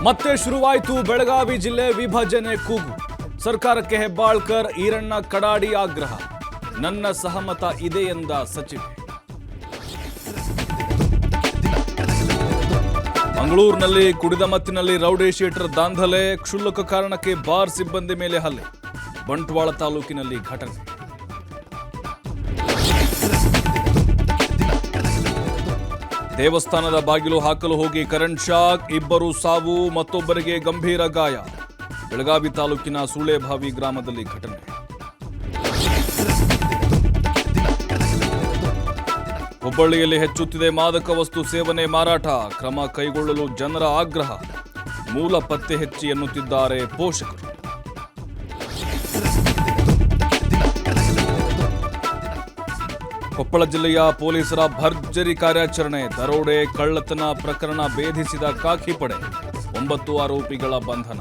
ಮತ್ತೆ ಶುರುವಾಯಿತು ಬೆಳಗಾವಿ ಜಿಲ್ಲೆ ವಿಭಜನೆ ಕೂಗು. ಸರ್ಕಾರಕ್ಕೆ ಹೆಬ್ಬಾಳ್ಕರ್ ಈರಣ್ಣ ಕಡಾಡಿ ಆಗ್ರಹ. ನನ್ನ ಸಹಮತ ಇದೆ ಎಂದ ಸಚಿವೆ. ಮಂಗಳೂರಿನಲ್ಲಿ ಕುಡಿದ ಮತ್ತಿನಲ್ಲಿ ರೌಡಿ ಶೀಟರ್ ದಾಂಧಲೆ. ಕ್ಷುಲ್ಲಕ ಕಾರಣಕ್ಕೆ ಬಾರ್ ಸಿಬ್ಬಂದಿ ಮೇಲೆ ಹಲ್ಲೆ. ಬಂಟ್ವಾಳ ತಾಲೂಕಿನಲ್ಲಿ ಘಟನೆ. ದೇವಸ್ಥಾನದ ಬಾಗಿಲು ಹಾಕಲು ಹೋಗಿ ಕರೆಂಟ್ ಶಾಕ್. ಇಬ್ಬರು ಸಾವು, ಮತ್ತೊಬ್ಬರಿಗೆ ಗಂಭೀರ ಗಾಯ. ಬೆಳಗಾವಿ ತಾಲೂಕಿನ ಸೂಳೆಭಾವಿ ಗ್ರಾಮದಲ್ಲಿ ಘಟನೆ. ಹುಬ್ಬಳ್ಳಿಯಲ್ಲಿ ಹೆಚ್ಚುತ್ತಿದೆ ಮಾದಕ ವಸ್ತು ಸೇವನೆ ಮಾರಾಟ. ಕ್ರಮ ಕೈಗೊಳ್ಳಲು ಜನರ ಆಗ್ರಹ. ಮೂಲ ಪತ್ತೆ ಹೆಚ್ಚಿ ಎನ್ನುತ್ತಿದ್ದಾರೆ ಪೋಷಕರು. ಕೊಪ್ಪಳ ಜಿಲ್ಲೆಯ ಪೊಲೀಸರ ಭರ್ಜರಿ ಕಾರ್ಯಾಚರಣೆ. ದರೋಡೆ ಕಳ್ಳತನ ಪ್ರಕರಣ ಭೇದಿಸಿದ ಖಾಕಿ ಪಡೆ. 9 ಆರೋಪಿಗಳ ಬಂಧನ.